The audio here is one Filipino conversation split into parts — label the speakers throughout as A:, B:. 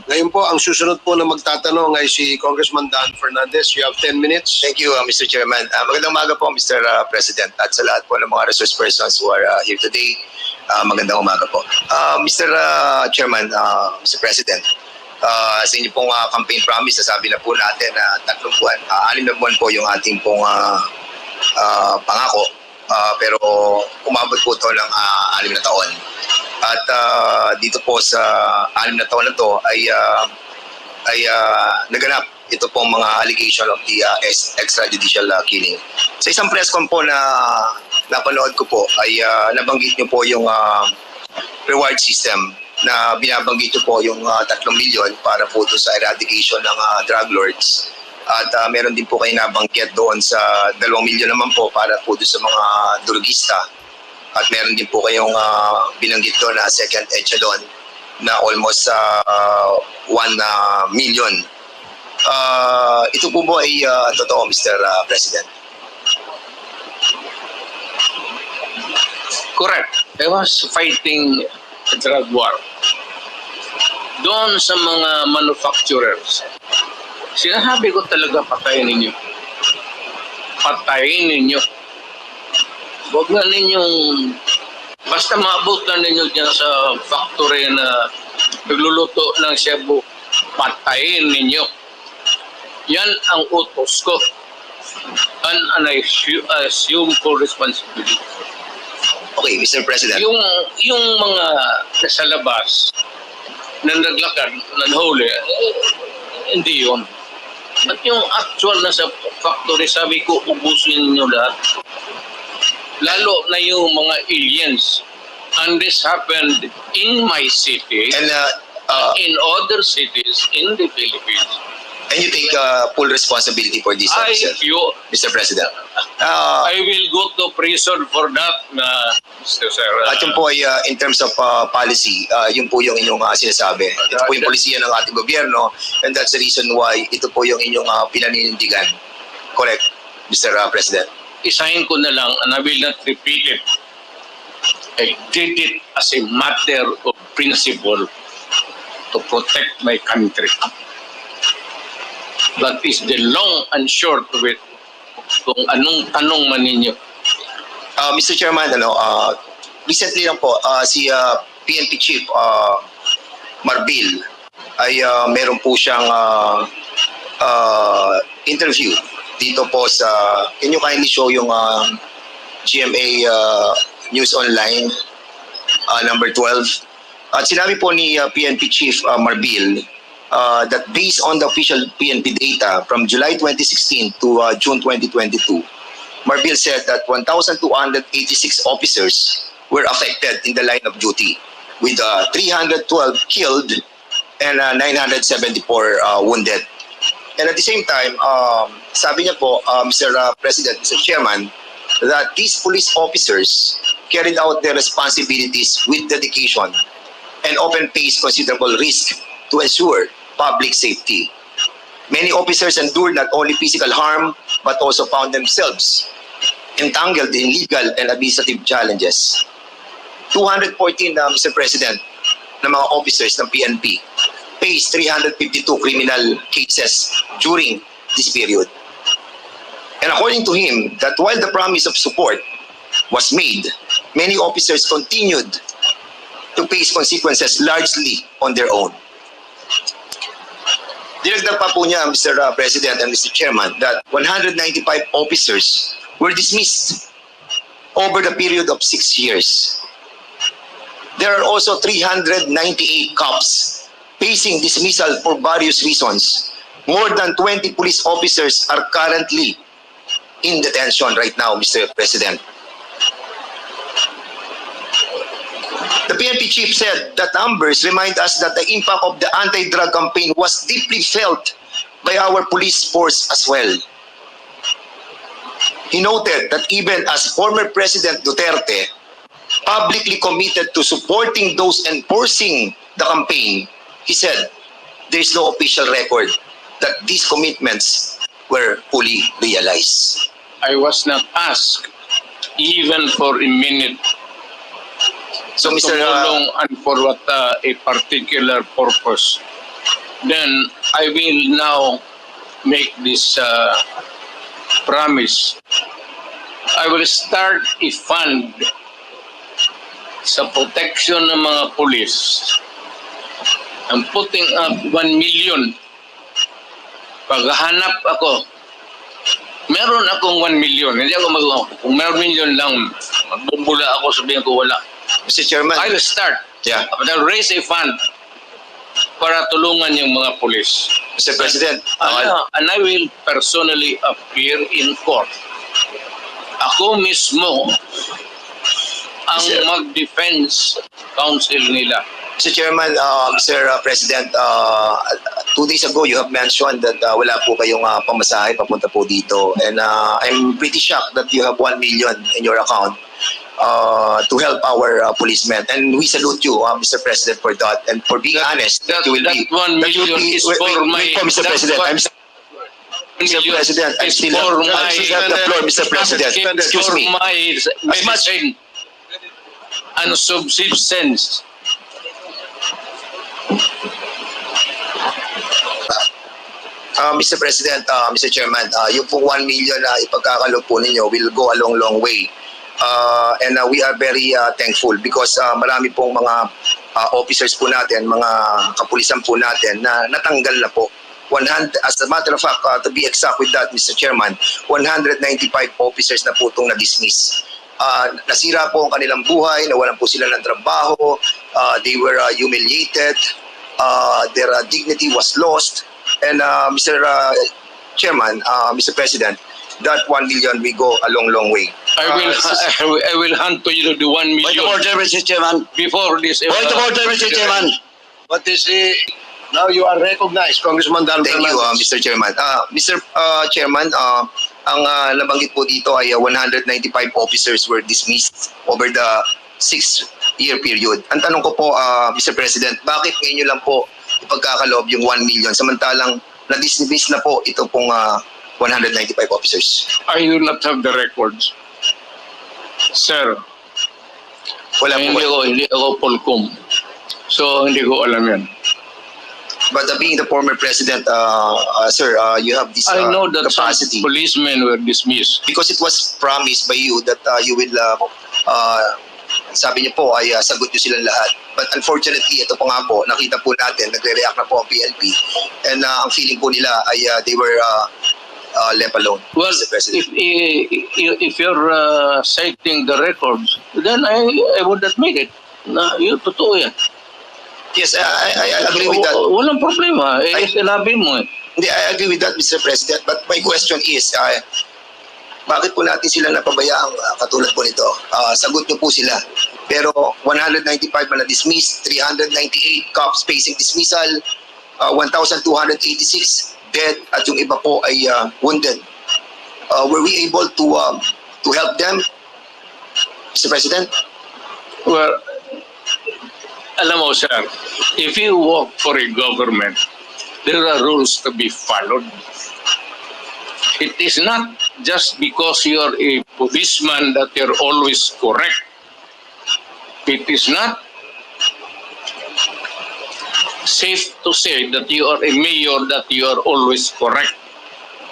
A: Ngayon po, ang susunod po na magtatanong ay si Congressman Dan Fernandez. You have 10 minutes.
B: Thank you, Mr. Chairman. Magandang umaga po, Mr. President, at sa lahat po ng mga resource persons who are here today. Magandang umaga po. Mr. Chairman, Mr. President, sa inyo pong campaign promise, nasabi na po natin na 3 buwan, 6 na buwan po yung ating pong pangako. Pero umabot po ito ng 6 na taon. At dito po sa 6 na taon na to ay naganap ito pong mga allegation of the extrajudicial killing. Sa isang press con po na napanood ko po ay nabanggit niyo po yung reward system na binabanggit niyo po yung 3 milyon para po doon sa eradication ng drug lords. At meron din po kayo nabanggit doon sa 2 milyon naman po para po doon sa mga drugista. At meron din po kayong binanggit doon na second echelon na almost 1 million. Ito po ba ay totoo, Mr. President?
C: Correct. I was fighting a drug war. Doon sa mga manufacturers, sinasabi ko talaga patayin ninyo. Patayin ninyo. Huwag na ninyong, basta maabot na ninyo dyan sa factory na nagluluto ng Cebu, patayin ninyo. Yan ang utos ko. And I assume full responsibility.
B: Okay, Mr. President.
C: Yung mga nasa labas na naglakad, nanhuli, hindi yun. At yung actual nasa factory, sabi ko, ubusin niyo lahat. Lalo na yung mga aliens. And this happened in my city,
B: And
C: in other cities in the Philippines.
B: and you take full responsibility for this, Mr. President.
C: I will go to prison for that, Mr. Sir.
B: At yun po ay in terms of policy, yun po yung inyong sinasabi. Ito po yung polisiya ng ating gobyerno, and that's the reason why ito po yung inyong pinaninindigan. Correct, Mr. President.
C: Isahin ko na lang, and I will not repeat it. I did it as a matter of principle to protect my country. That is the long and short of it. Kung anong tanong man ninyo.
B: Mr. Chairman, recently lang po, si PNP Chief Marbil ay meron po siyang interview dito po sa, can you kindly show yung GMA News Online number 12. At sinabi po ni PNP Chief Marbil that based on the official PNP data from July 2016 to June 2022, Marbil said that 1,286 officers were affected in the line of duty, with 312 killed and 974 wounded. And at the same time, sabi niya po, Mr. President, Mr. Chairman, that these police officers carried out their responsibilities with dedication and often faced considerable risk to ensure public safety. Many officers endured not only physical harm, but also found themselves entangled in legal and administrative challenges. 214, Mr. President, na mga officers ng PNP faced 352 criminal cases during this period. And according to him, that while the promise of support was made, many officers continued to face consequences largely on their own. Dinagdag pa po niya, Mr. President and Mr. Chairman, that 195 officers were dismissed over the period of 6 years. There are also 398 cops facing dismissal for various reasons. More than 20 police officers are currently in detention right now, Mr. President. The PNP chief said that numbers remind us that the impact of the anti-drug campaign was deeply felt by our police force as well. He noted that even as former President Duterte publicly committed to supporting those enforcing the campaign, he said there is no official record that these commitments were fully realized.
C: I was not asked even for a minute
B: So, Mr.
C: tumulong and for what a particular purpose. then I will now make this promise. I will start a fund sa protection ng mga pulis. I'm putting up 1 million. Paghahanap ako, meron akong 1 million. Hindi ako kung meron million lang, magbubula ako, sabihin ko wala.
B: Mr. Chairman.
C: I will start.
B: Yeah.
C: I'll raise a fund para tulungan yung mga pulis.
B: Mr. President.
C: And I will personally appear in court. Ako mismo ang mag-defense counsel nila.
B: Mr. Chairman, Mr. President, 2 days ago you have mentioned that wala po kayong pamasahe papunta po dito, and I'm pretty shocked that you have 1 million in your account to help our policemen, and we salute you, Mr. President, for that, and for being honest.
C: That
B: you will
C: that
B: be,
C: 1 million is for my...
B: Mr. President, Mr. President, I still have the floor, Mr. President. Excuse me.
C: For my medicine and subsistence.
B: Mr. President, Mr. Chairman, yung pong 1 million na ipagkakalob po ninyo will go a long way. And we are very thankful because marami pong mga officers po natin, mga kapulisan po natin na natanggal na po. As a matter of fact, to be exact with that, Mr. Chairman, 195 officers na po itong na-dismiss. Nasira po ang kanilang buhay, nawalan po sila ng trabaho, they were humiliated, their dignity was lost. And Mr. Chairman, Mr. President, that 1 million will go a long way.
C: I will hand to you the 1 million.
D: Point of order, Mr. Chairman.
C: Before this.
D: Point of order, Mr. Chairman.
A: But this now you are recognized, Congressman Dan
B: Thank you,
A: Fernandez.
B: Mr. Chairman. Mr. Chairman, ang nabanggit po dito ay 195 officers were dismissed over the 6-year period. Ang tanong ko po, Mr. President, bakit ngayon nyo lang po ipagkakaloob yung 1 million samantalang na-dismiss na po ito pong 195 officers?
C: I do not have the records. Sir,
B: Wala po.
C: hindi ako Polcom. So, hindi ko alam yan.
B: But being the former president, sir, you have this
C: I know that
B: capacity.
C: some policemen were dismissed.
B: Because it was promised by you that you will, sabi niyo po ay sagot niyo silang lahat. But unfortunately, ito po nga po, nakita po natin, nagre-react na po ang PNP. And ang feeling po nila ay they were left alone.
C: Well,
B: Mr. President.
C: if you're citing the records, then I would admit it. Na yun, totoo yan.
B: Yes, I agree with that.
C: Walang problema. Sinabi mo eh.
B: Hindi, I agree with that, Mr. President. But my question is, bakit po natin sila napabayaang katulad po nito? Sagot niyo po sila. Pero 195 na na-dismiss, 398 cops facing dismissal, 1,286 dead, at yung iba po ay wounded. Were we able to help them, Mr. President?
C: Well, alam mo, sir, if you work for a government, there are rules to be followed. It is not just because you're a policeman that you're always correct. It is not safe to say that you are a mayor that you are always correct,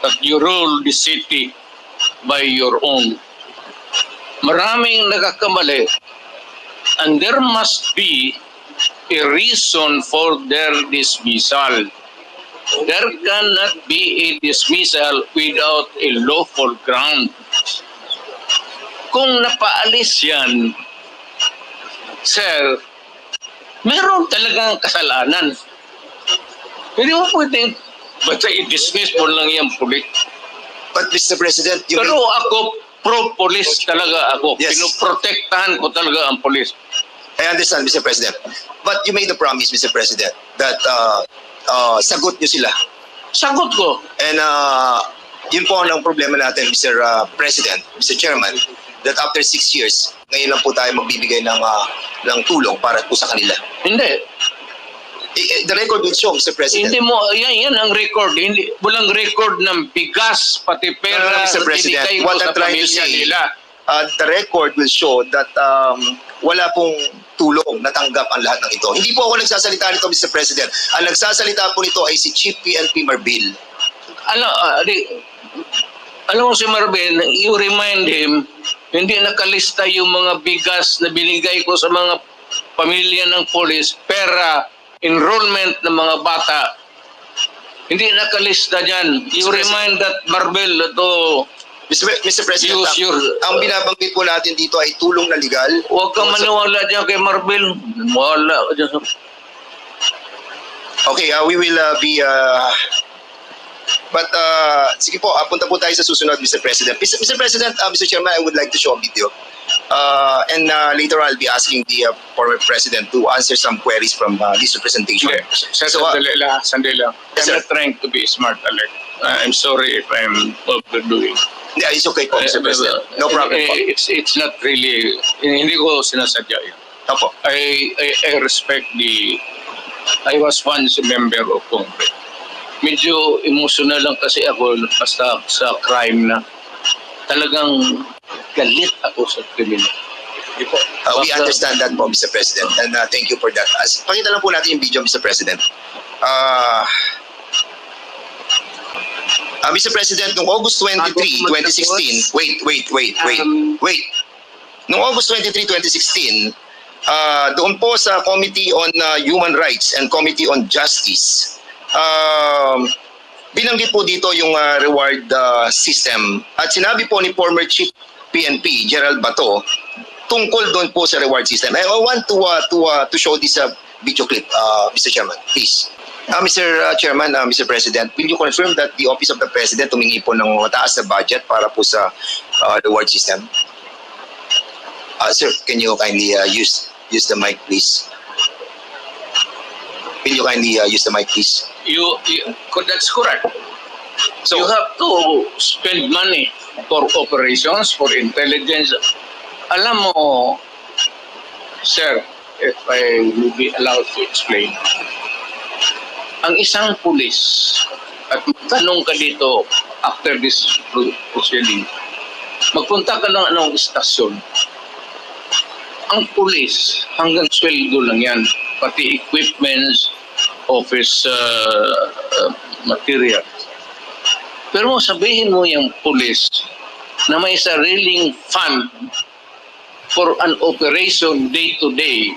C: that you rule the city by your own. Maraming nagkakamali, and there must be a reason for their dismissal. There cannot be a dismissal without a lawful ground. Kung napaalis yan, sir, meron talagang kasalanan. Hindi mo pwede, basta i-dismiss mo lang yung pulit.
B: But Mr. President, you
C: Pero ako, pro-police talaga ako.
B: Yes.
C: Pinoprotektahan ko talaga ang police.
B: I understand, Mr. President. But you made a promise, Mr. President, that sagot niyo sila.
C: Sagot ko.
B: And yun po ang problema natin, Mr. President, Mr. Chairman, that after 6 years, ngayon lang po tayo magbibigay ng tulong para po sa kanila.
C: Hindi.
B: The record will show, Mr. President.
C: Hindi mo, yan ang record. Hindi, walang record ng bigas, pati pera.
B: Mr. President,
C: binigay
B: what
C: mo
B: I'm
C: sa
B: trying to
C: pamilya
B: say,
C: nila.
B: the record will show that wala pong tulong natanggap ang lahat ng ito. Hindi po ako nagsasalita nito, Mr. President. Ang nagsasalita po nito ay si Chief PNP Marbil.
C: Alam mo si Marvin, you remind him, hindi nakalista yung mga bigas na binigay ko sa mga pamilya ng polis, pera, enrollment ng mga bata. Hindi nakalista dyan. You
B: Mr.
C: remind that Marvin to
B: Mr. President,
C: use your...
B: ang binabanggit po natin dito ay tulong na legal.
C: Huwag kang maniwala dyan kay Marvin. Wala ka dyan.
B: Okay, we will be... but sige po, punta po tayo sa susunod, Mr. President. Mr. President, Mr. Chairman, I would like to show a video. And later I'll be asking the former President to answer some queries from this representation.
C: Sandali lang.
B: Yes,
C: I'm
B: sir.
C: not trying to be smart, Alec. I'm sorry if I'm overdoing.
B: Yeah, it's okay po, Mr. President. No problem po.
C: It's not really, hindi ko sinasadya yun.
B: Opo.
C: I respect I was once a member of Congress. Medyo emotional lang kasi ako basta sa crime na talagang galit ako sa kriminal.
B: We understand that po, Mr. President, and thank you for that. Pakita lang po natin yung video, Mr. President. Mr. President, noong August 23, 2016, wait. Noong August 23, 2016, doon po sa Committee on Human Rights and Committee on Justice, binanggit po dito yung reward system. At sinabi po ni former Chief PNP, Gerald Bato, tungkol doon po sa reward system. I want to show this video clip, Mr. Chairman, please. Mr. Chairman, Mr. President, will you confirm that the Office of the President tumingi po ng mataas na budget para po sa reward system? Sir, can you kindly use the mic, please? Will you kindly use the mic, please?
C: That's correct. So you have to spend money for operations, for intelligence. Alam mo, sir, if I will be allowed to explain, ang isang pulis, at magtanong ka dito after this proceeding, magpunta ka ng anong istasyon, ang pulis, hanggang sweldo lang yan, pati equipments, office material. Pero sabihin mo yung pulis na may sariling fund for an operation day-to-day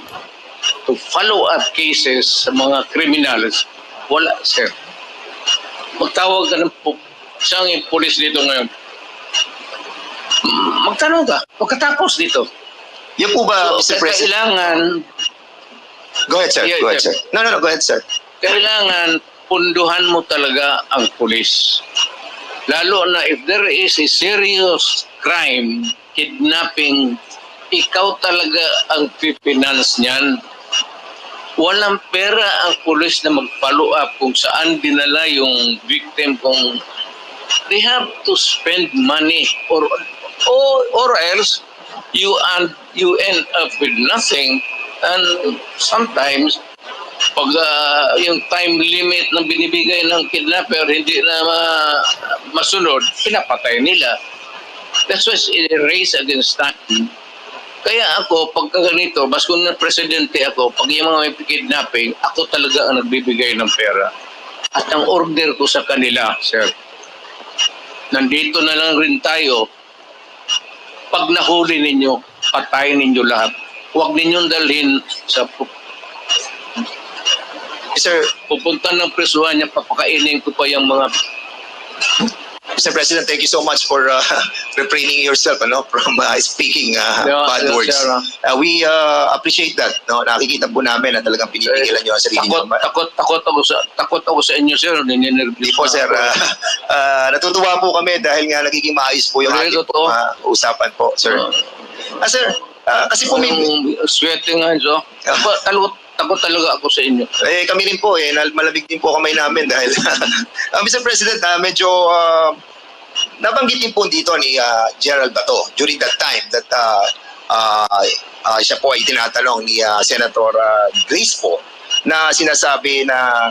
C: to follow up cases sa mga criminals, wala, sir. Magtawag ka ng isang pulis dito ngayon. Magtanong ka, pagkatapos dito.
B: Yan po ba, Mr. President?
C: Kailangan,
B: Go ahead, sir.
C: Yeah,
B: Go ahead,
C: yeah.
B: sir. No, go ahead, sir.
C: kailangan punduhan mo talaga ang pulis. Lalo na if there is a serious crime, kidnapping, ikaw talaga ang pipinance niyan. Walang pera ang pulis na mag-follow up kung saan dinala yung victim, kung they have to spend money or else you end up with nothing. And sometimes pag yung time limit na binibigay ng kidnapper hindi na masunod, pinapatay nila. That's why it's a race against time. Kaya ako, pagka ganito, bas kung na-presidente ako, pag yung mga may kidnapping, ako talaga ang nagbibigay ng pera. At ang order ko sa kanila, sir, nandito na lang rin tayo, pag nahuli ninyo, patayin ninyo lahat. Huwag ninyong dalhin sa
B: Sir,
C: pupunta ng presuhan niya, papakainin ko pa yung mga...
B: Mr. President, thank you so much for refraining yourself from speaking bad words.
C: Sir,
B: We appreciate that. No? Nakikita po namin na talagang pinipigilan nyo ang sarili nyo.
C: Takot ako sa inyo, sir.
B: Hindi po, sir. Natutuwa po kami dahil nga nagiging maayos po yung ating usapan po, sir. Sir, kasi po may...
C: Sweating nga, so. Takot talaga ako sa inyo.
B: Kami rin po, malamig din po kamay namin dahil Mr. President, medyo nabanggit din po dito ni Gerald Bato during that time that siya po ay tinatanong ni Senator Grace po na sinasabi na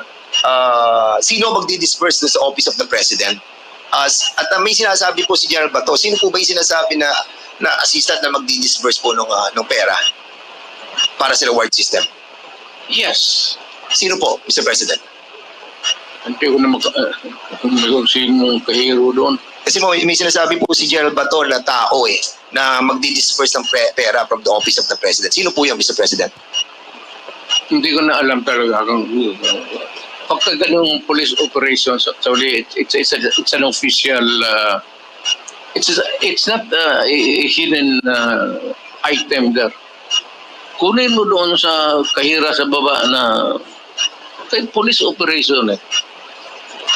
B: sino magdi-disperse sa Office of the President. At may sinasabi po si Gerald Bato, sino po ba yung sinasabi na na assistant na magdi-disburse po ng pera para sa reward system?
C: Yes.
B: Sino po, Mr. President?
C: Hindi ko na kung sino kahiro doon.
B: Kasi may sinasabi po si Gerald Baton na tao na magdi-disburse ng pera from the office of the President. Sino po yan, Mr. President?
C: Hindi ko na alam talaga kung pagka ganung police operations actually it's an official it's not a hidden item there. Kunin mo doon sa kahira sa baba na kay police operation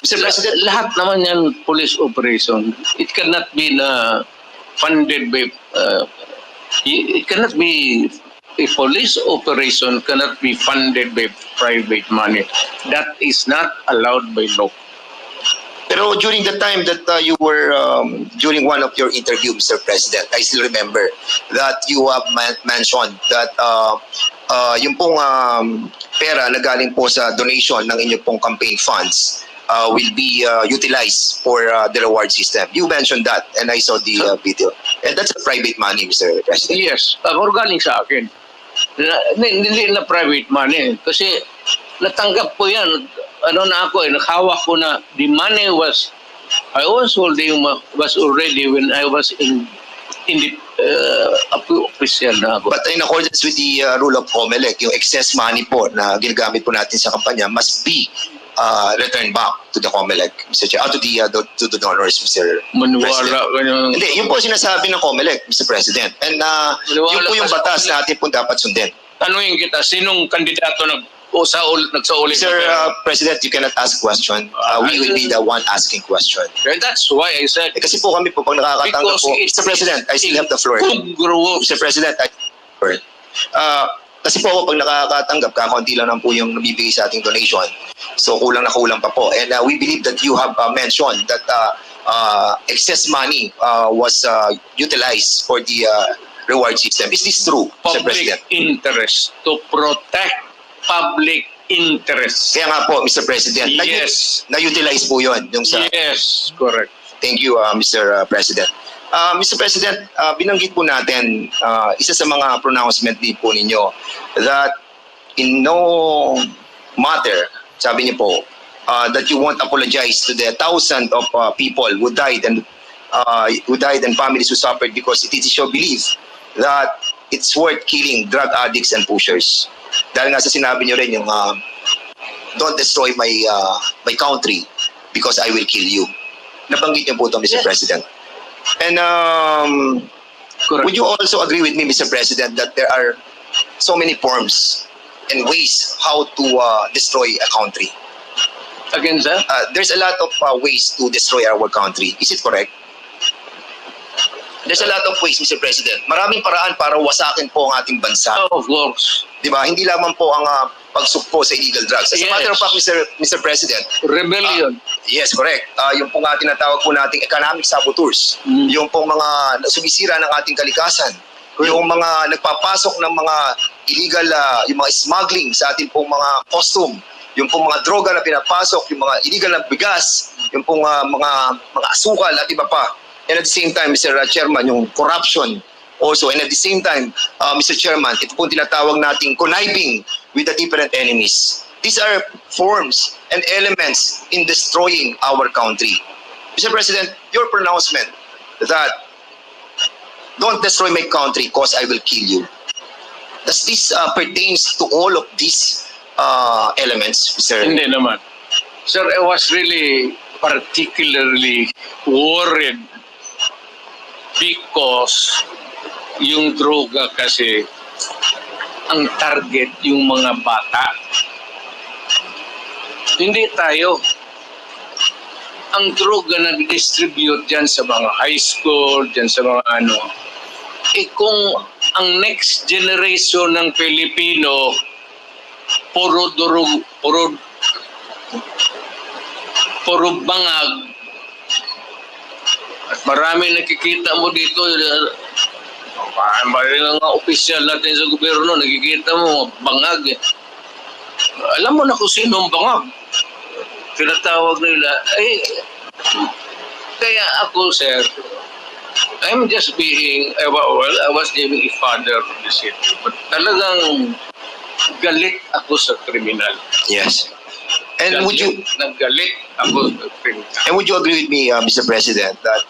B: Mr. President,
C: lahat naman yan police operation. It cannot be funded by it cannot be a police operation cannot be funded by private money. That is not allowed by law.
B: pero during the time that you were, during one of your interview, Mr. President, I still remember that you have mentioned that yung pong pera na galing po sa donation ng inyong pong campaign funds will be utilized for the reward system. You mentioned that and I saw the video. And that's a private money, Mr. President.
C: Yes, galing sa akin. Hindi na private money. Kasi natanggap ko yan. Ano na ako naghawak ko na the money was, I was holding was already when I was in the official na ako.
B: But in accordance with the rule of COMELEC, yung excess money po na ginagamit po natin sa kampanya must be returned back to the COMELEC, Mr. Chair, to the donors, Mr.
C: Maniwala
B: President.
C: ka na.
B: Hindi, yun po sinasabi ng COMELEC, Mr. President. And yun po yung batas na atin po dapat sundin.
C: Tanungin kita, sinong kandidato nagsauli?
B: Mr. President, you cannot ask question. We will be the one asking question.
C: That's why I said,
B: Kasi po kami po, pag nakakatanggap
C: Because
B: po,
C: it's
B: Mr. President, I still have the floor.
C: congruous.
B: Mr. President, I have the floor. Kasi po pag nakakatanggap, kakaunti lang po yung nabibigay sa ating donation. So kulang na kulang pa po. And we believe that you have mentioned that excess money was utilized for the reward system. Is this true, Mr.
C: Public
B: President?
C: interest, to protect public interest.
B: Kaya nga po, Mr. President,
C: Yes.
B: na-utilize po yun. Yung sa,
C: Yes, correct.
B: Thank you, Mr. President. Mr. President, binanggit po natin, isa sa mga pronouncement din po ninyo that in no matter, sabi niyo po, that you won't apologize to the thousands of people who died and families who suffered because it is your belief that it's worth killing drug addicts and pushers. Dahil nga sa sinabi niyo rin yung don't destroy my country because I will kill you. Nabanggit niyo po ito, Mr.
C: Yes.
B: President. And
C: Correct.
B: would you also agree with me, Mr. President, that there are so many forms and ways how to destroy a country?
C: Again, sir?
B: There's a lot of ways to destroy our country. Is it correct? There's a lot of ways, Mr. President. Maraming paraan para wasakin po ang ating bansa.
C: Of course.
B: Di ba? Hindi lamang po ang pagsukpo sa illegal drugs. As a
C: Yes.
B: matter of fact, Mr. President,
C: Rebellion.
B: yes, correct. Yung pong tinatawag po nating economic saboteurs,
C: Mm.
B: yung pong mga sumisira ng ating kalikasan, yung mga nagpapasok ng mga illegal, yung mga smuggling sa ating pong mga costume, yung pong mga droga na pinapasok, yung mga illegal na bigas, yung pong mga asukal at iba pa. And at the same time, Mr. Chairman, yung corruption also. And at the same time, Mr. Chairman, ito pong tinatawag nating conniving with the different enemies. These are forms and elements in destroying our country. Mr. President, your pronouncement that don't destroy my country because I will kill you. Does this pertains to all of these elements, Mr.
C: Hindi naman. Sir, I was really particularly worried because yung droga kasi ang target yung mga bata. Hindi tayo. Ang droga na distribute dyan sa mga high school, dyan sa mga ano, kung ang next generation ng Pilipino puro durog, puro bangag, at marami nakikita mo dito, marami nga opisyal natin sa gobyerno, nakikita mo bangag. Alam mo na kung sino ang bangag. Tinatawag nila. Kaya ako, sir, I'm just being, well, I was being a father of the city. But talagang galit ako sa kriminal.
B: Yes. And would you
C: Naggalit ako sa kriminal.
B: And would you agree with me, Mr. President, that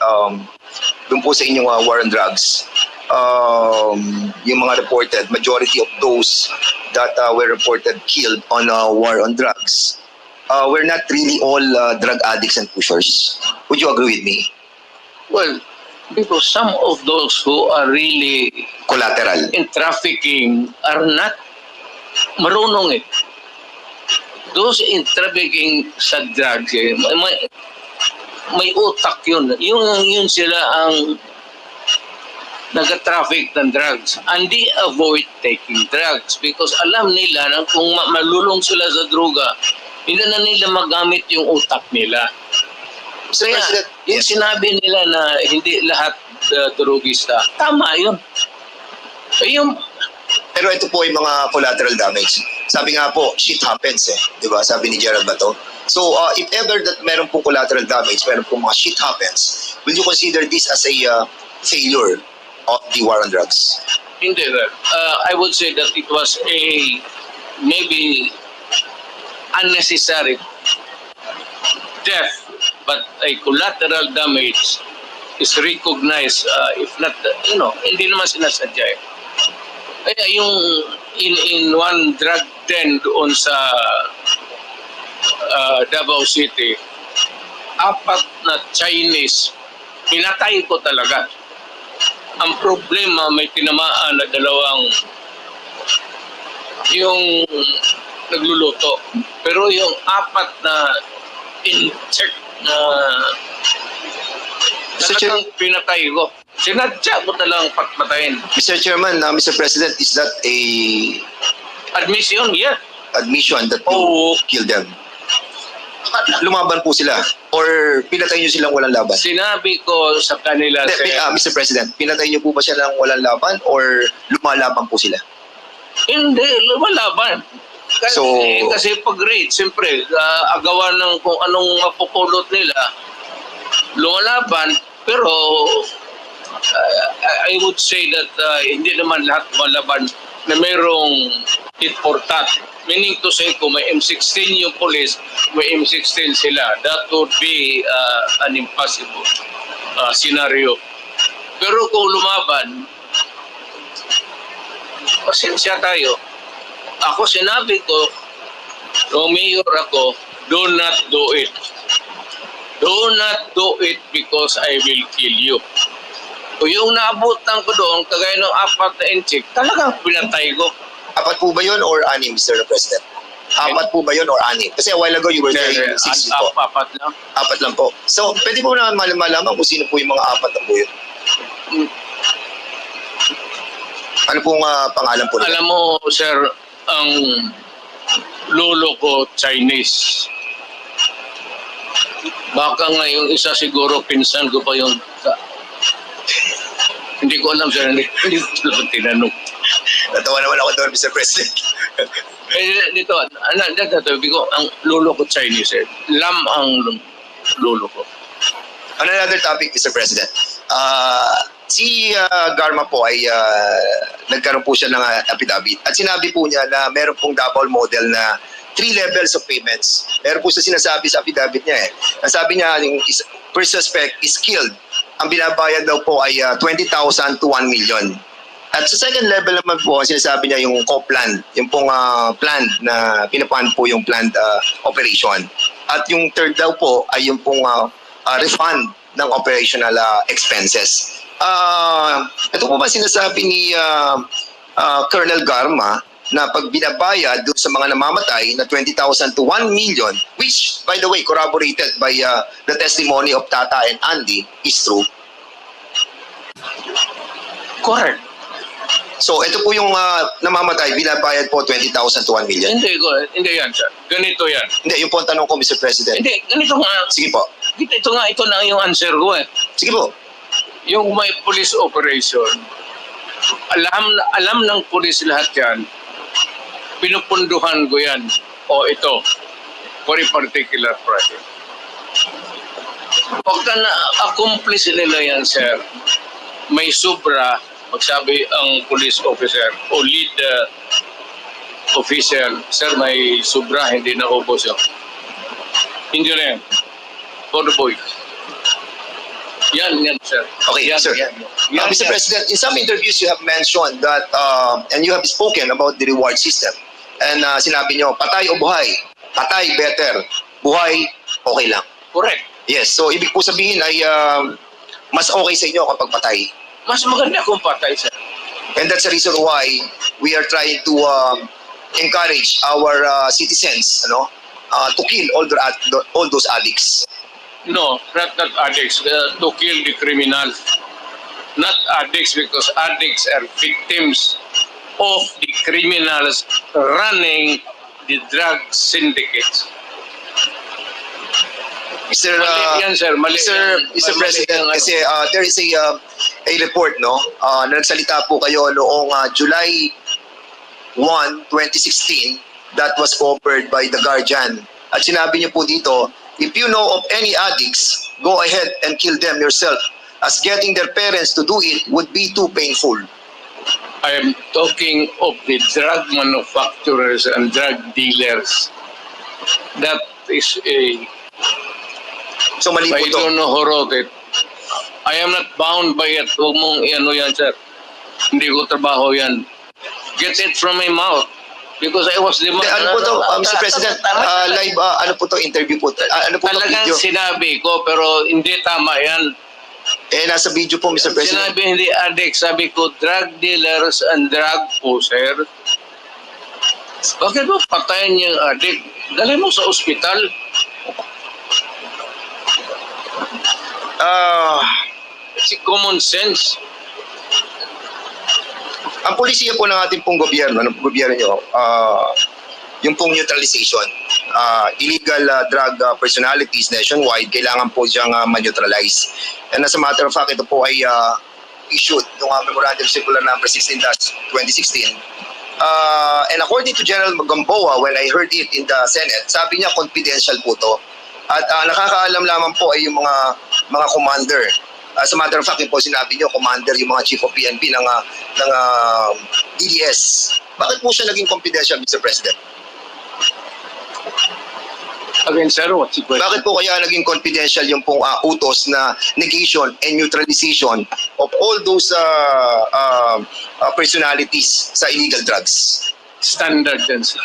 B: dun po sa inyong war on drugs, yung mga reported, majority of those that were reported killed on war on drugs, were not really all drug addicts and pushers. Would you agree with me?
C: Well, because some of those who are really
B: Collateral.
C: in trafficking are not marunong eh. Those in trafficking sa drugs, may utak yun. Yun sila ang nag-traffic ng drugs. And they avoid taking drugs because alam nila na kung malulong sila sa droga, hindi na nila magamit yung utak nila.
B: Mr.
C: Kaya,
B: President,
C: yung sinabi nila na hindi lahat drugista, tama yun. Yung
B: pero ito po yung mga collateral damage. Sabi nga po, shit happens eh. Di ba? Sabi ni Gerald Bato. So, if ever that meron pong collateral damage, meron pong mga shit happens, will you consider this as a failure of the war on drugs?
C: hindi that. I would say that it was a maybe unnecessary death, but a collateral damage is recognized, if not, hindi naman sinasadya eh. Kaya yung in one drug den doon sa Davao City, 4 na Chinese, pinatay ko talaga. Ang problema, may tinamaan na 2 yung nagluluto. Pero yung 4 na in-check na talagang pinatay ko. Sinadya ko talang patmatayin.
B: Mr. Chairman, Mr. President, is that a
C: Admission, yeah.
B: admission that you
C: Oo.
B: killed them? Lumaban po sila? Or pinatay niyo silang walang laban?
C: Sinabi ko sa kanila,
B: Hindi, Mr. President, pinatay niyo po ba sila ng walang laban or lumalaban po sila?
C: hindi, lumalaban. Kasi, kasi pag raid, siyempre, agawan ng kung anong mapupulot nila, lumalaban, pero I would say that hindi naman lahat lumalaban na mayroong hit for tat. Meaning to say, kung may M16 yung police, may M16 sila. That would be an impossible scenario. Pero kung lumaban, pasensya tayo. Ako sinabi ko, no mayor ako, do not do it. Do not do it because I will kill you. O yung naabutan ko doon, kagaya ng 4 na inchik, talagang pinatay ko.
B: 4 po ba yun or 6, Mr. President? 4 po ba yun or 6? Kasi a while ago you were saying 6 po.
C: 4 lang.
B: 4 lang po. So, pwede po naman malaman kung sino po yung mga 4 na po yun. Ano pong pangalan po nila?
C: Alam mo, sir, ang lolo ko Chinese. Baka nga yung isa siguro pinsan ko pa yung hindi ko alam, sir. Hindi ko tinanong.
B: Natawa naman ako doon, Mr. President.
C: Dito, sabi ko, ang lolo ko Chinese eh. Lam ang lolo ko.
B: On another topic, Mr. President. Si Garma po ay nagkaroon po siya ng affidavit. At sinabi po niya na meron pong double model na 3 levels of payments. Meron po siya sinasabi sa affidavit niya eh. Nasabi niya, yung first suspect is killed. Ang binabayad daw po ay 20,000 to 1 million. At sa second level naman po, sinasabi niya yung co-plan, yung pong planned na pinapan po yung planned operation. At yung third daw po ay yung pong refund ng operational expenses. Ito po ba sinasabi ni Colonel Garma na pag binabayad doon sa mga namamatay na 20,000 to 1 million, which, by the way, corroborated by the testimony of Tata and Andy, is true?
C: Correct.
B: So, ito po yung namamatay, binabayad po 20,000 to 1 million.
C: Hindi yan, sir. Ganito yan.
B: Hindi, yung po ang tanong ko, Mr. President.
C: Hindi, ganito nga.
B: Sige po.
C: Ito na yung answer ko eh.
B: Sige po.
C: Yung may police operation, alam ng police lahat yan, pinupunduhan ko yan, o ito, for a particular project. Pagka na-accomplish nila yan, sir, may sobra, magsabi ang police officer o lead official, sir, may sobra, hindi na ubos yun. Hindi na yan. For the boys. Yan, sir.
B: Okay,
C: yan,
B: sir.
C: Yan.
B: Mr. President, in some interviews you have mentioned that, and you have spoken about the reward system. And sinabi nyo, patay o buhay? Patay, better. Buhay, okay lang.
C: Correct.
B: Yes, so ibig po sabihin ay mas okay sa inyo kapag patay.
C: Mas maganda kung patay, sir.
B: And that's the reason why we are trying to encourage our citizens to kill all those addicts.
C: No, not addicts. To kill the criminals. Not addicts, because addicts are victims of the criminals running the drug syndicates.
B: Mr.
C: Mali yan, sir. Mali yan.
B: Mr.
C: Mali
B: President,
C: yan,
B: kasi there is a report na nagsalita po kayo noong July 1, 2016 that was covered by The Guardian. At sinabi niyo po dito, if you know of any addicts, go ahead and kill them yourself, as getting their parents to do it would be too painful.
C: I am talking of the drug manufacturers and drug dealers. That is a...
B: So mali po
C: I
B: to.
C: don't know who wrote it. I am not bound by it. Huwag mong ano yan, sir. Hindi ko trabaho yan. Get it from my mouth. Because I was the man.
B: Ano po to, Mr. President, live, ano po to, interview po, ano po to,
C: Talagang
B: video?
C: sinabi ko, pero hindi tama yan.
B: Nasa video po, Mr. President.
C: Sinabi hindi addict, sabi ko drug dealers and drug pusher. Bakit mo patayin yung addict? Dali mo sa ospital. It's common sense.
B: Ang polisiya po ng ating pong gobyerno, ng gobyerno nyo, yung pong neutralization, illegal drug personalities nationwide, kailangan po siyang ma-neutralize. And as a matter of fact, ito po ay issued ng Memorandum Circular number 16/2016. And according to General Gamboa, when I heard it in the Senate, sabi niya confidential po to. At nakakaalam lamang po ay yung mga commander. As a matter of fact, yun po sinabi niyo, commander, yung mga chief of PNP ng DDS. Bakit po siya naging confidential, Mr. President?
C: Again, sir, what's the question?
B: Bakit po kaya naging confidential yung pong utos na negation and neutralization of all those personalities sa illegal drugs?
C: Standard yan, sir.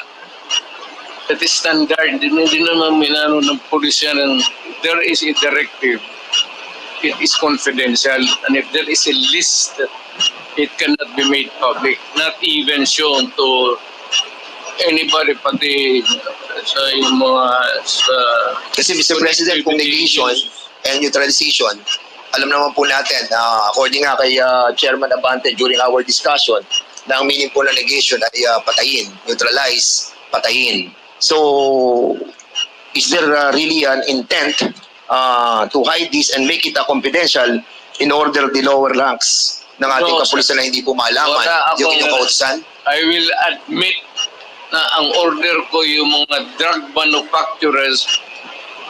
C: That is standard. Hindi naman minano ng pulisya ng there is a directive. It is confidential, and if there is a list, it cannot be made public, not even shown to anybody, pati sa yung mga
B: Kasi Mr. President, kung negation and neutralization, alam naman po natin, according nga kay Chairman Abante during our discussion, na ang meaning po ng negation ay patayin, neutralize, patayin. So, is there really an intent to hide this and make it confidential in order the lower ranks ng ating kapulisan na hindi po malaman yung inyong kautusan?
C: I will admit na ang order ko yung mga drug manufacturers,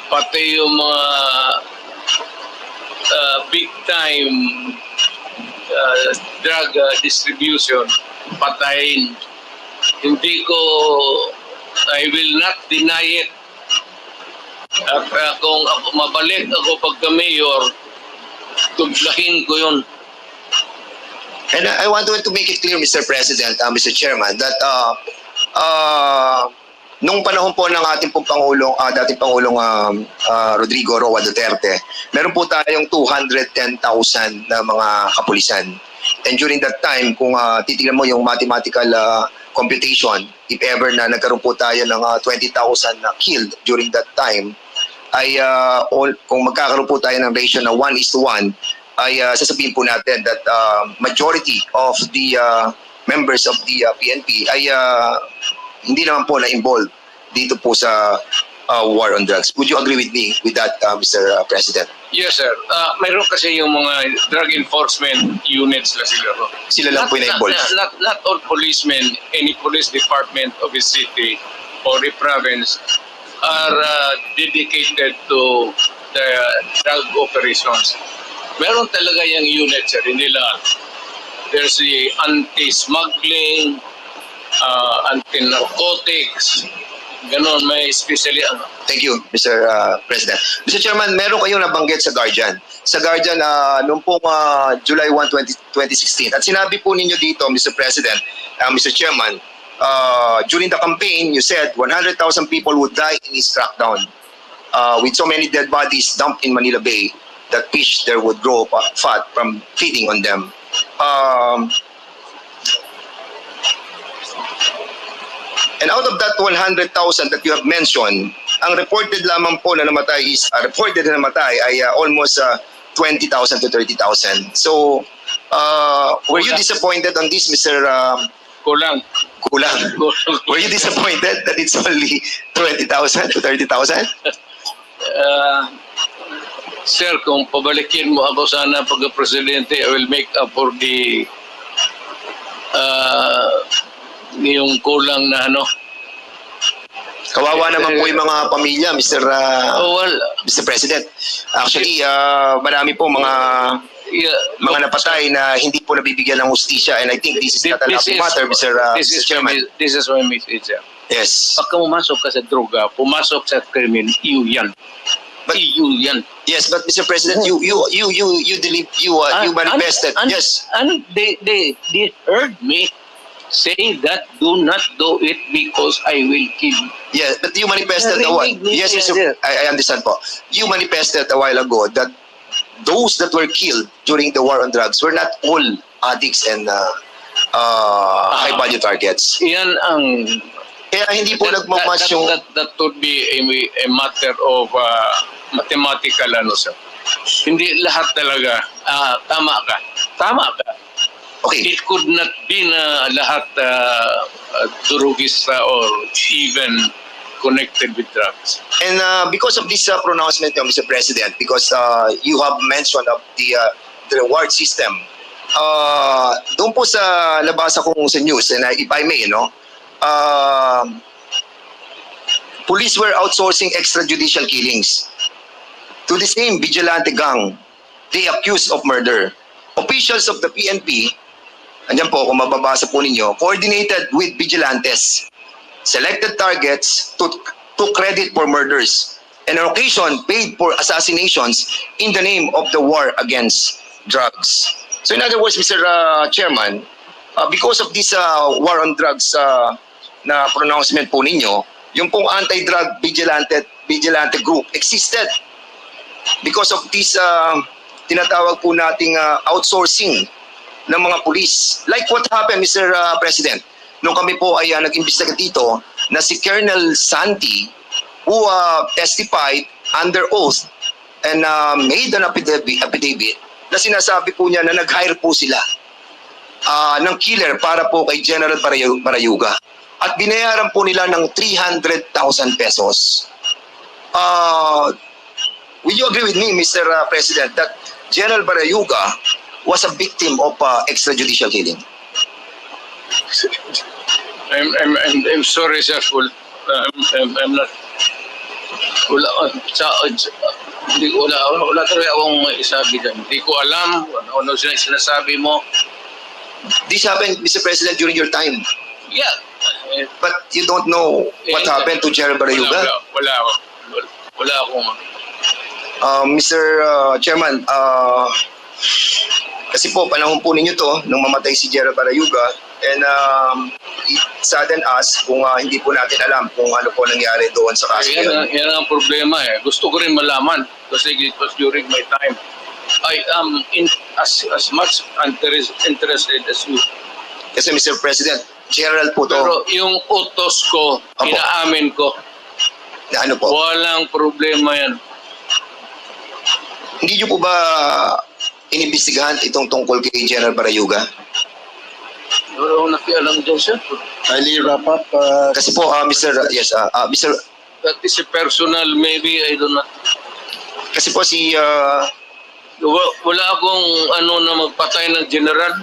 C: pati yung mga big time drug distribution, patayin. Hindi ko, I will not deny it. At kung ako mabalik ako pagka-mayor, tuglahin ko yun.
B: And I want to make it clear, Mr. President, Mr. Chairman, that nung panahon po ng ating pong Pangulong, dating Pangulong Rodrigo Roa Duterte, meron po tayong 210,000 na mga kapulisan. And during that time, kung titignan mo yung mathematical computation, if ever na nagkaroon po tayo ng 20,000 na killed during that time, ay kung magkakaroon po tayo ng ratio na 1:1, ay sasabihin po natin that majority of the members of the PNP ay hindi naman po na-involved dito po sa war on drugs. Would you agree with me with that, Mr. President?
C: Yes, sir. Mayroon kasi yung mga drug enforcement units na sila.
B: Sila lang po na-involved.
C: Not all policemen, any police department of a city or a province are dedicated to the drug operations. Meron talaga yung unit, sir, hindi lahat. There's the anti-smuggling, anti-narcotics, ganon, may especially ano.
B: Thank you, Mr. President. Mr. Chairman, meron kayong nabanggit sa Guardian. Sa Guardian, noong pong July 1, 2016. At sinabi po ninyo dito, Mr. President, Mr. Chairman, during the campaign, you said 100,000 people would die in this crackdown. With so many dead bodies dumped in Manila Bay, that fish there would grow fat from feeding on them. And out of that 100,000 that you have mentioned, ang reported lamang po na namatay is, reported na namatay ay almost 20,000 to 30,000. So, were you disappointed on this, Mr.
C: Kulang.
B: Kulang? Were you disappointed that it's only 20,000 to 30,000?
C: Sir, kung pabalikin mo ako sana pagka-presidente, I will make up for the yung kulang na ano.
B: Kawawa naman po yung mga pamilya, Mr.
C: Well,
B: Mr. President. Actually, marami po mga napatay na hindi po nabibigyan ng hustisya, and I think this is not a laughing matter, Mr. Chairman.
C: This is my message, sir.
B: Yes.
C: Pagka pumasok ka sa droga, pumasok sa krimen, iyo yan.
B: But-
C: iyo yan.
B: Yes, but Mr. President, you manifested. Yes.
C: And they heard me say that do not do it because I will kill you.
B: Yeah, but you manifested a while. Yes, Mr.
C: Yes.
B: I understand po. You manifested a while ago that those that were killed during the war on drugs were not all addicts and high-value targets.
C: Yan ang
B: Kaya hindi po nagmamatch yung...
C: that would be a matter of mathematical ano, sir. Hindi lahat talaga. Tama ka.
B: Okay.
C: It could not be na lahat drugista or even connected with drugs.
B: And because of this pronouncement, Mr. President, because you have mentioned of the reward system, doon po sa nabasa kong sa news, and if I may, police were outsourcing extrajudicial killings to the same vigilante gang they accused of murder. Officials of the PNP, andyan po kung mababasa po ninyo, coordinated with vigilantes, selected targets to credit for murders, and on occasion paid for assassinations in the name of the war against drugs. So in other words, Mr. Chairman, because of this war on drugs na pronouncement po ninyo, yung pong anti-drug vigilante group existed because of this tinatawag po nating outsourcing ng mga pulis. Like what happened, Mr. President, nung kami po ay nag-imbestiga dito na si Colonel Santi, who testified under oath and made an affidavit na sinasabi po niya na nag-hire po sila ng killer para po kay General Barayuga. At binayaran po nila ng 300,000 pesos. Will you agree with me, Mr. President, that General Barayuga was a victim of extrajudicial killing?
C: I'm sorry, sir. I'm not. Wala talaga akong maisabi dyan. Hindi ko alam ano sinasabi mo.
B: This happened, Mr. President, during your time.
C: Yeah.
B: But you don't know what happened to General Barayuga?
C: Wala akong.
B: Mr. Chairman, kasi po panahon po ninyo to nung mamatay si General Barayuga, and it saddened us kung hindi po natin alam kung ano po nangyari doon sa kaso yun.
C: Yan ang problema eh. Gusto ko rin malaman kasi it was during my time. I am as much interested as you.
B: Kasi Mr. President, General po to.
C: Pero yung utos ko,
B: Apo.
C: inaamin ko,
B: Na ano po?
C: walang problema yan.
B: Hindi niyo po ba inimbestigahan itong tungkol kay General Barayuga?
C: Wala akong nakialam dyan, sir.
D: Highly wrap up.
B: Kasi po, Mr.
C: That is a personal, maybe, I don't know.
B: Kasi po si
C: Wala akong na magpatay ng general.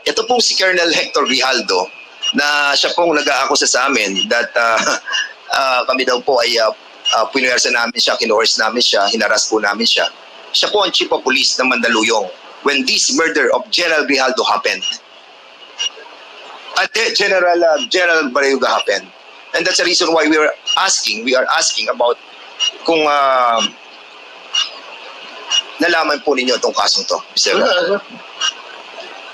B: ito pong si Colonel Hector Grijaldo na siya pong nag-aakusa sa amin that kami daw po ay pinuwersa namin siya, kinuhors namin siya, hinaras po namin siya. Siya po ang chief of police ng Mandaluyong when this murder of General Grijaldo happened. General Barayuga happened. And that's the reason why we are asking about kung nalaman po ninyo itong kasong to, Mr.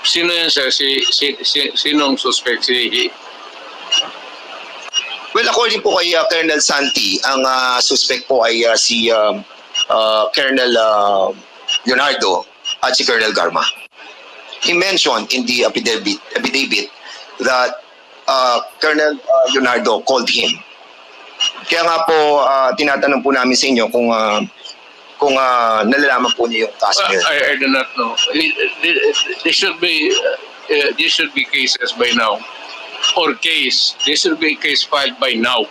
C: Sino yan, sir? Sinong suspect?
B: Well, according po kay Colonel Santi, ang suspect po ay si Colonel Leonardo at si Colonel Garma. He mentioned in the affidavit that Colonel Leonardo called him. Kaya nga po, tinatanong po namin sa inyo kung nalalaman po niyo yung kaso niyo.
C: I do not know. There should be cases by now. There should be a case filed by now.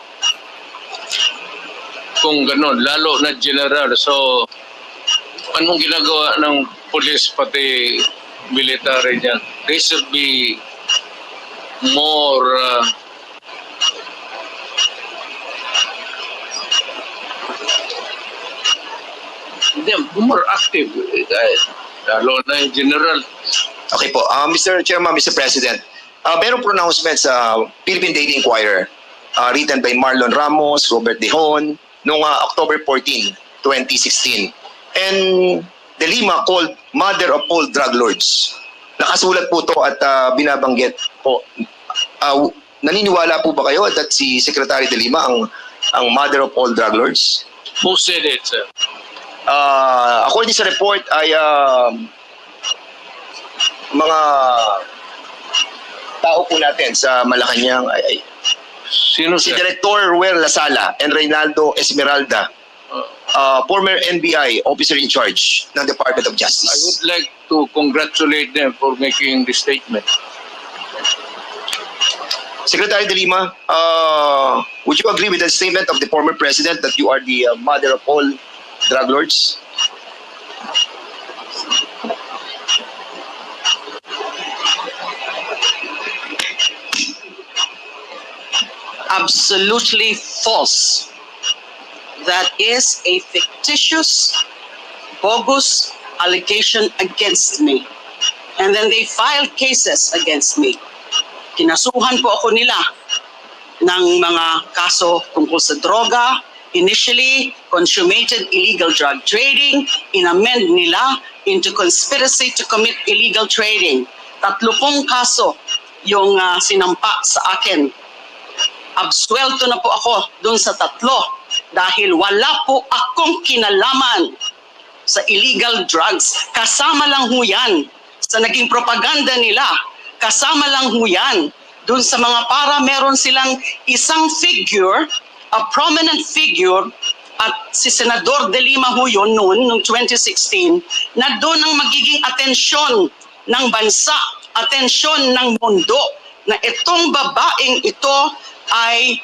C: Kung ganon, lalo na general. So, anong ginagawa ng police pati military dyan? There should be more more active. Lalo na yung general.
B: Okay po. Mr. Chairman, Mr. President, merong pronouncement sa Philippine Daily Inquirer written by Marlon Ramos, Robert Dehon, noong October 14, 2016. And De Lima called mother of all drug lords. Nakasulat po to at binabanggit po. Naniniwala po ba kayo that si Secretary De Lima ang mother of all drug lords?
C: Who said it, sir?
B: According sa report ay mga tao po natin sa Malacanang ay
C: Sino,
B: si
C: sir?
B: Director Ruel Lasala and Reynaldo Esmeralda, former NBI officer in charge ng Department of
C: I
B: Justice.
C: would like to congratulate them for making this statement.
B: Secretary De Lima, would you agree with the statement of the former president that you are the mother of all drug lords?
E: Absolutely false. That is a fictitious, bogus allegation against me. And then they filed cases against me. Kinasuhan po ako nila ng mga kaso tungkol sa droga. Initially, consummated illegal drug trading. Inamend nila into conspiracy to commit illegal trading. 30 kaso yung sinampa sa akin. Absuelto na po ako dun sa 3 dahil wala po akong kinalaman sa illegal drugs. Kasama lang ho yan sa naging propaganda nila. Kasama lang ho yan dun sa mga para meron silang isang figure, a prominent figure, at si Senador De Lima ho yun noong 2016, na doon ang magiging atensyon ng bansa, atensyon ng mundo, na itong babaeng ito ay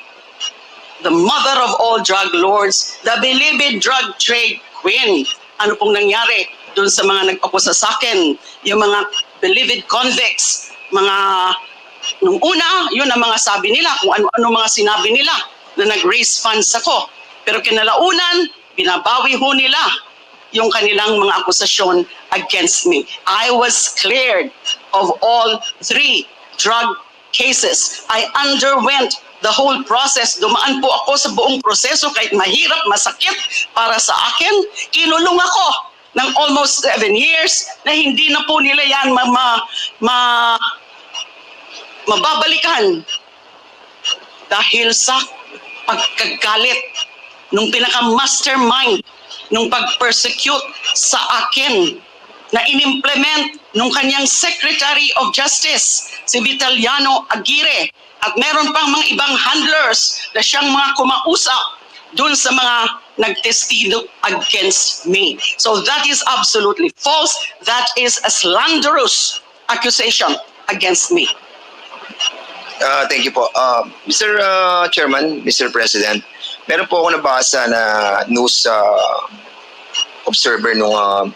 E: the mother of all drug lords, the beloved drug trade queen. Ano pong nangyari doon sa mga nag-akusa sa akin, yung mga beloved convicts, mga nung una, yun ang mga sabi nila, kung ano-ano mga sinabi nila na nag-raise funds ako. Pero kinalaunan, binabawi ho nila yung kanilang mga akusasyon against me. I was cleared of all 3 drug cases. I underwent the whole process. Dumaan po ako sa buong proseso kahit mahirap, masakit para sa akin. Kinulong ako ng almost 7 years na hindi na po nila yan mababalikan dahil sa pagkagalit nung pinaka-mastermind nung pag-persecute sa akin na inimplement nung kanyang Secretary of Justice, si Vitaliano Aguirre. At meron pang mga ibang handlers na siyang mga kumausap dun sa mga nagtestigo against me. So that is absolutely false. That is a slanderous accusation against me.
B: Thank you po. Mr. Chairman, Mr. President, meron po ako nabasa na news observer noong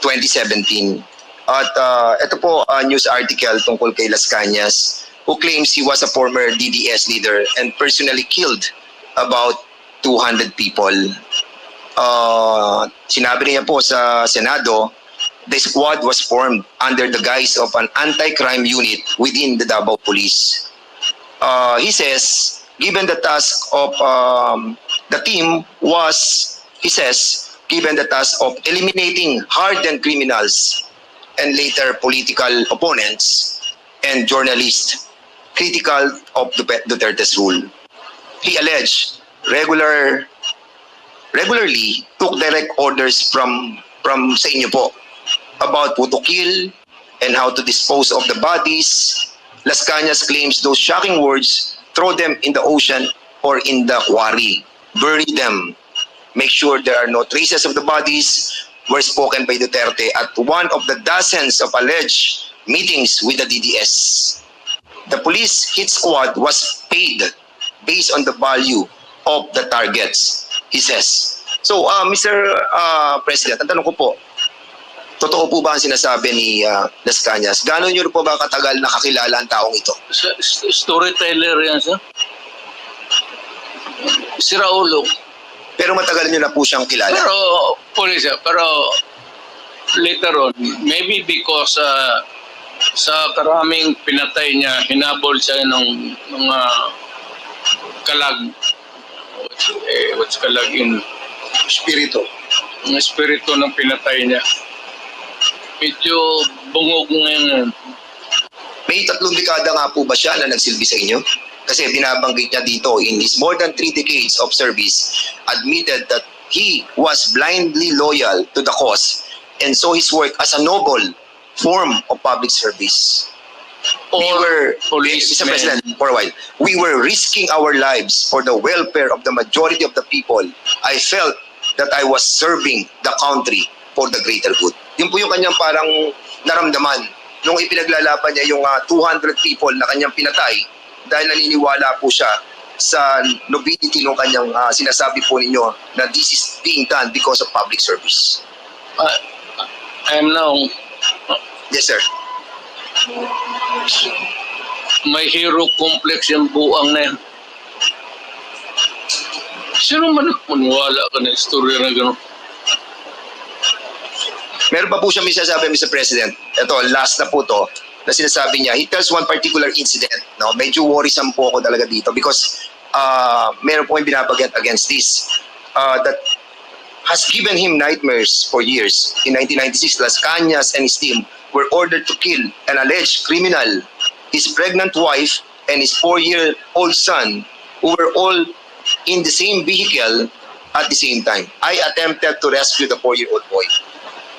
B: 2017. At ito po news article tungkol kay Las Cañas who claims he was a former DDS leader and personally killed about 200 people. Sinabi niya po sa Senado, the squad was formed under the guise of an anti-crime unit within the Davao Police. He says, given the task of the team was, he says, given the task of eliminating hardened criminals and later political opponents and journalists critical of Duterte's rule. He alleged regularly took direct orders from sa inyo po about who to kill and how to dispose of the bodies. Las Cañas claims those shocking words: throw them in the ocean or in the quarry, bury them, make sure there are no traces of the bodies, were spoken by Duterte at one of the dozens of alleged meetings with the DDS. The police hit squad was paid based on the value of the targets, he says. So, Mr. President, ang tanong ko po, totoo po ba ang sinasabi ni Las Cañas? Gano'n nyo po ba katagal nakakilala ang taong ito?
C: Storyteller yan, sir. Si Raulo.
B: Pero matagal nyo na po siyang kilala.
C: Pero, police, pero later on, maybe because sa karaming pinatay niya, hinabol siya ng mga kalag. What's kalag in
A: Espiritu.
C: ng espiritu ng pinatay niya. Medyo bungog ngayon.
B: May 3 dekada nga po ba siya na nagsilbi sa inyo? Kasi binabanggit niya dito, in his more than 3 decades of service, admitted that he was blindly loyal to the cause and saw his work as a noble form of public service. We were, Mr. President, for a while, we were risking our lives for the welfare of the majority of the people. I felt that I was serving the country for the greater good. Yun po yung kanyang parang naramdaman nung ipinaglalaban niya yung 200 people na kanyang pinatay dahil naniniwala po siya sa nobility ng kanyang sinasabi po ninyo na this is being done because of public service.
C: I am now,
B: Yes, sir.
C: may hero complex yung buang na yan. Sino man maniwala ka na istorya na gano'n?
B: Meron pa po siya sinasabi, Mr. President. Ito, last na po to, na sinasabi niya. He tells one particular incident. No? Medyo worrisome po ako talaga dito because meron po yung binabagat against this that has given him nightmares for years. In 1996, Las Cañas and his team were ordered to kill an alleged criminal, his pregnant wife, and his 4-year-old son, who were all in the same vehicle at the same time. I attempted to rescue the 4-year-old boy,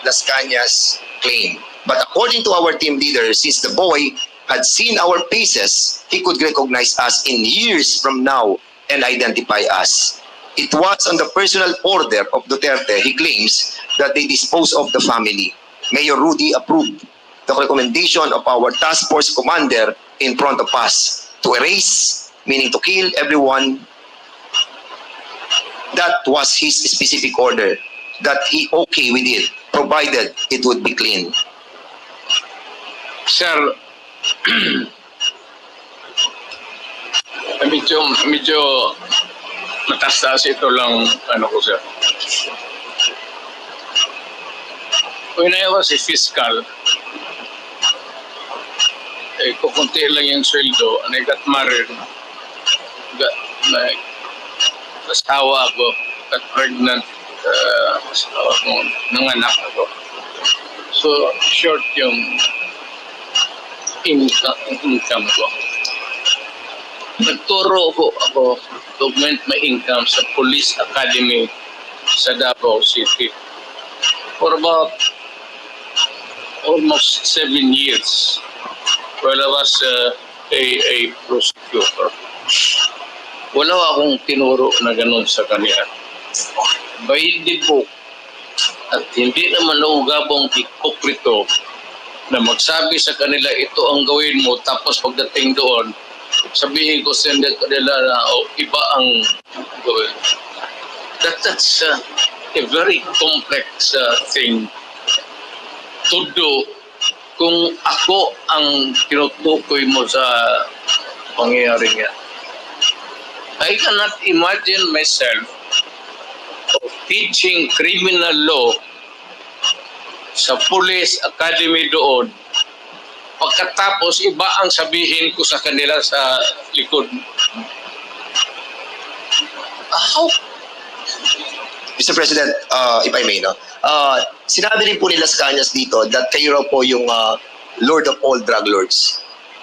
B: Las Cañas claimed. But according to our team leader, since the boy had seen our faces, he could recognize us in years from now and identify us. It was on the personal order of Duterte, he claims, that they disposed of the family. Mayor Rudy approved the recommendation of our task force commander in front of us to erase, meaning to kill everyone. That was his specific order, that he okay with it, provided it would be clean.
C: Sir, medyo matastas ito lang, ano ko, sir. When I was a fiscal, kukunti lang yung sweldo, and I got married. Asawa ako, got pregnant, asawa ko, nanganak ako. So, short yung income ko. Nagturo ako to augment my income sa Police Academy sa Davao City for about almost 7 years while I was a prosecutor. Wala akong tinuro na ganun sa kanila. By the book, at hindi naman naugabong hipokrito na magsabi sa kanila ito ang gawin mo, tapos pagdating doon sabihin ko sa kanila na iba ang gawin. That's a very complex thing to do kung ako ang tinutukoy mo sa pangyayaring yan. I cannot imagine myself of teaching criminal law sa police academy doon. Pagkatapos, iba ang sabihin ko sa kanila sa likod. How?
B: Mr. President, if I may, no? Sinabi rin po nila sa kanyas dito that kayo raw po yung Lord of all drug lords.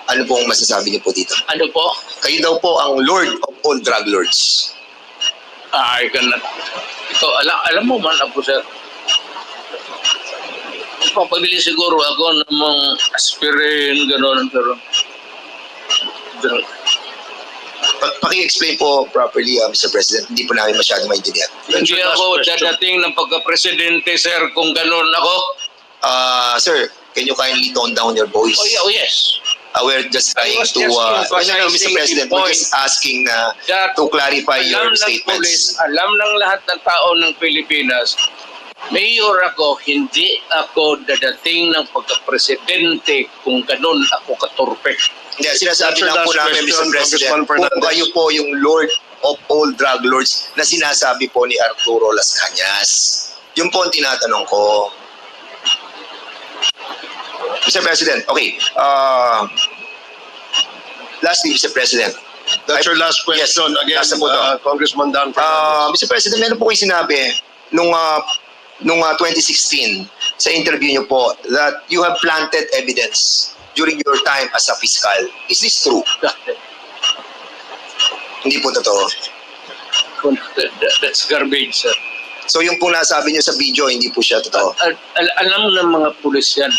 B: Ano pong masasabi niyo po dito?
C: Ano po?
B: Kayo daw po ang Lord of all drug lords.
C: I cannot. Ito, alam mo man ako, sir. Papabili siguro ako ng mga aspirin, gano'n, pero...
B: Paki-explain po properly, Mr. President. Hindi po namin masyado maintindihan.
C: Hindi ako dadating ng pagka-presidente, sir, kung gano'n ako.
B: Sir, can you kindly tone down your voice?
C: Oh, yes.
B: We're just trying
C: I was
B: to,
C: just
B: Mr.
C: emphasizing
B: President,
C: the
B: we're
C: point
B: just asking
C: that
B: to clarify your
C: alam ng
B: statements.
C: police, alam ng lahat ng tao ng Pilipinas, mayor ako, hindi ako dadating ng pagka-presidente kung ganun ako katurpe.
B: Hindi, sinasabi
A: That's your
B: lang po
A: last
B: namin,
A: question,
B: Mr. President,
A: Congressman
B: kung
A: Fernandez.
B: kayo po yung Lord of all drug lords na sinasabi po ni Arturo Las Cañas. Yun po ang tinatanong ko. Mr. President, okay. Lastly, Mr. President.
A: That's your last question.
B: Yes,
A: Again,
B: last na po to.
A: Congressman Dan Fernandez.
B: Mr. President, meron po kayo sinabi nung 2016 sa interview niyo po that you have planted evidence during your time as a fiscal. Is this true? Hindi po totoo.
C: That's garbage, sir.
B: So yung po nasabi niyo sa video, hindi po siya totoo.
C: Alam ng mga pulis yan,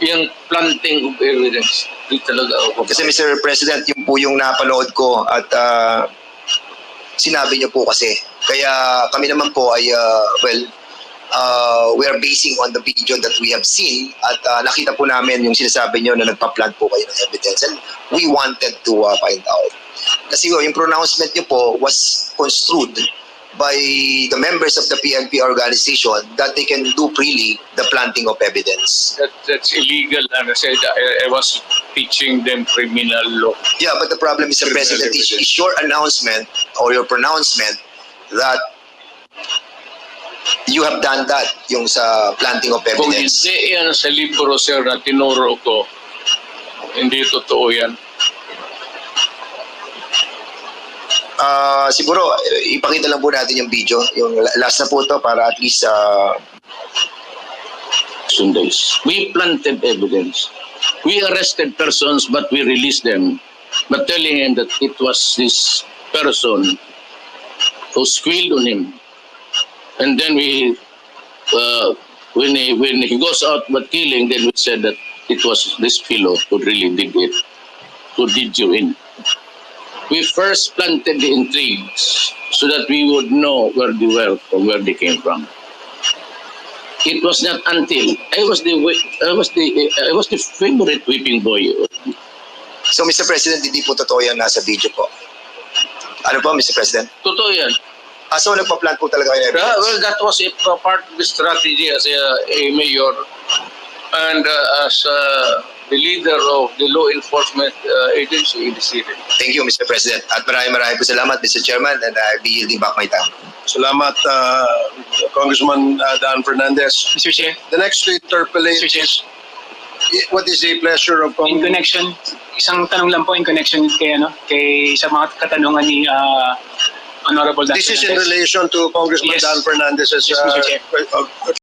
C: yung planting of evidence. Hindi talaga ako.
B: Kasi Mr. President, yung po yung napanood ko at sinabi niyo po kasi. Kaya kami naman po ay, we are basing on the video that we have seen at nakita po namin yung sinasabi niyo na nagpa-plant po kayo ng evidence and we wanted to find out. Kasi yung pronouncement niyo po was construed by the members of the PNP organization that they can do freely the planting of evidence.
C: That's illegal. And I said I was teaching them criminal law.
B: Yeah, but the problem, Mr. President, is your announcement or your pronouncement that you have done that, yung sa planting of
C: Kung
B: evidence.
C: hindi yan sa libro, sir, na tinuro ko, hindi totoo yan.
B: Siguro, ipakita lang po natin yung video. Yung last na po to para at least
C: Sundays. We planted evidence. We arrested persons, but we released them, but telling him that it was this person who squealed on him. And then we, when he goes out but killing, then we said that it was this fellow who really did it, who did you in. We first planted the intrigues so that we would know where they were or where they came from. It was not until I was the favorite whipping boy.
B: So, Mr. President, hindi po totoo yan nasa video po. Ano po, Mr. President?
C: Totoo yan.
B: So, nagpa-plant po talaga kayo ng evidence?
C: Well, that was a part of the strategy as a mayor and as the leader of the law enforcement agency in the city.
B: Thank you, Mr. President. At maraming po salamat, Mr. Chairman, and I'll be yielding back my time.
A: Salamat, Congressman Dan Fernandez.
F: Mr. Chair,
A: The next to interpolate
F: Mr. Chair.
A: is, what is the pleasure of
F: in connection, isang tanong lang po in connection kay sa mga katanungan ni Honorable Dan
A: This is in
F: Fernandez.
A: relation to Congressman
F: Yes.
A: Dan Fernandez's
F: Yes, Mr. Chair.